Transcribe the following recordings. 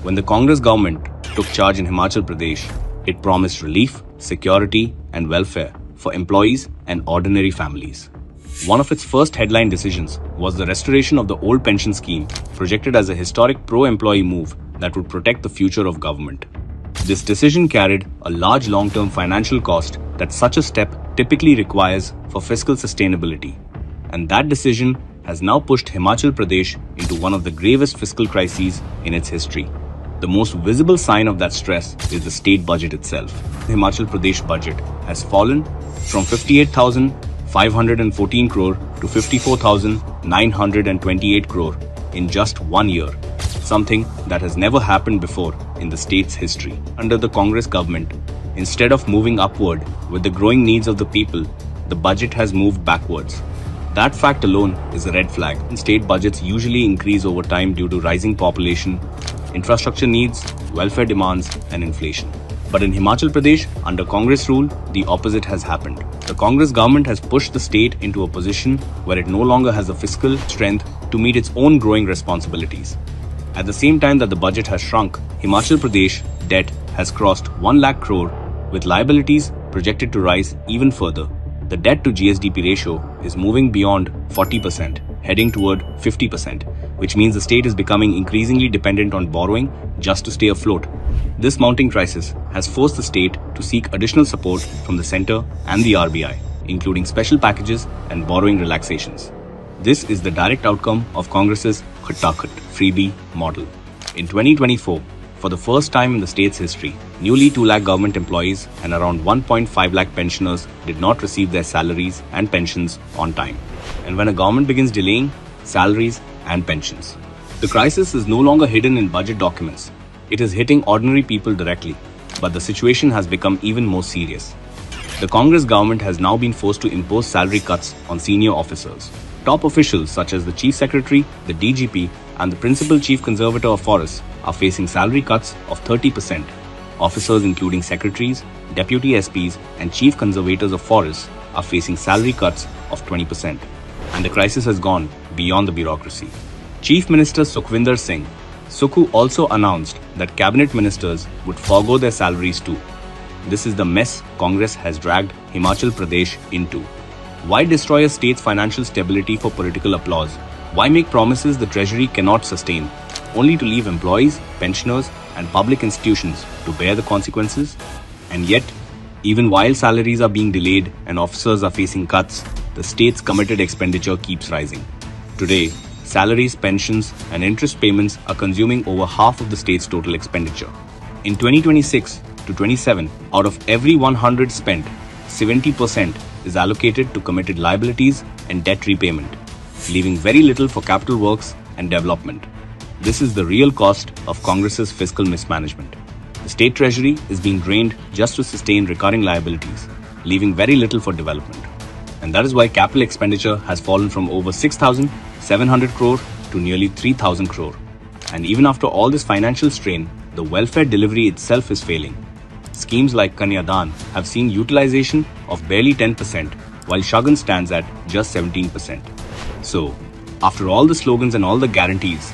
When the Congress government took charge in Himachal Pradesh, it promised relief, security, and welfare for employees and ordinary families. One of its first headline decisions was the restoration of the old pension scheme, projected as a historic pro-employee move that would protect the future of government. This decision carried a large long-term financial cost that such a step typically requires for fiscal sustainability. And that decision has now pushed Himachal Pradesh into one of the gravest fiscal crises in its history. The most visible sign of that stress is the state budget itself. The Himachal Pradesh budget has fallen from 58,514 crore to 54,928 crore in just 1 year, something that has never happened before in the state's history. Under the Congress government, instead of moving upward with the growing needs of the people, the budget has moved backwards. That fact alone is a red flag. State budgets usually increase over time due to rising population, infrastructure needs, welfare demands, and inflation. But in Himachal Pradesh, under Congress rule, the opposite has happened. The Congress government has pushed the state into a position where it no longer has the fiscal strength to meet its own growing responsibilities. At the same time that the budget has shrunk, Himachal Pradesh debt has crossed 1 lakh crore, with liabilities projected to rise even further. The debt to GSDP ratio is moving beyond 40%, heading toward 50%, which means the state is becoming increasingly dependent on borrowing just to stay afloat. This mounting crisis has forced the state to seek additional support from the centre and the RBI, including special packages and borrowing relaxations. This is the direct outcome of Congress's Khatta-Khat freebie model. In 2024, for the first time in the state's history, nearly 2 lakh government employees and around 1.5 lakh pensioners did not receive their salaries and pensions on time. And when a government begins delaying salaries and pensions, the crisis is no longer hidden in budget documents. It is hitting ordinary people directly, but the situation has become even more serious. The Congress government has now been forced to impose salary cuts on senior officers. Top officials such as the Chief Secretary, the DGP, and the Principal Chief Conservator of Forests are facing salary cuts of 30%. Officers including secretaries, deputy SPs, and chief conservators of forests are facing salary cuts of 20%. And the crisis has gone beyond the bureaucracy. Chief Minister Sukhwinder Singh Sukhu also announced that cabinet ministers would forgo their salaries too. This is the mess Congress has dragged Himachal Pradesh into. Why destroy a state's financial stability for political applause? Why make promises the treasury cannot sustain, only to leave employees, pensioners, and public institutions to bear the consequences? And yet, even while salaries are being delayed and officers are facing cuts, the state's committed expenditure keeps rising. Today, salaries, pensions, and interest payments are consuming over half of the state's total expenditure. In 2026 to 27, out of every 100 spent, 70% is allocated to committed liabilities and debt repayment, leaving very little for capital works and development. This is the real cost of Congress's fiscal mismanagement. The state treasury is being drained just to sustain recurring liabilities, leaving very little for development. And that is why capital expenditure has fallen from over 6,700 crore to nearly 3,000 crore. And even after all this financial strain, the welfare delivery itself is failing. Schemes like Kanyadan have seen utilization of barely 10%, while Shagun stands at just 17%. So, after all the slogans and all the guarantees,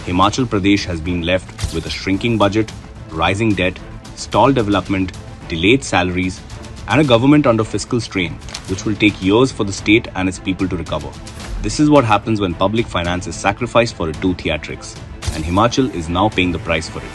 Himachal Pradesh has been left with a shrinking budget, rising debt, stalled development, delayed salaries, and a government under fiscal strain, which will take years for the state and its people to recover. This is what happens when public finance is sacrificed for a do theatrics, and Himachal is now paying the price for it.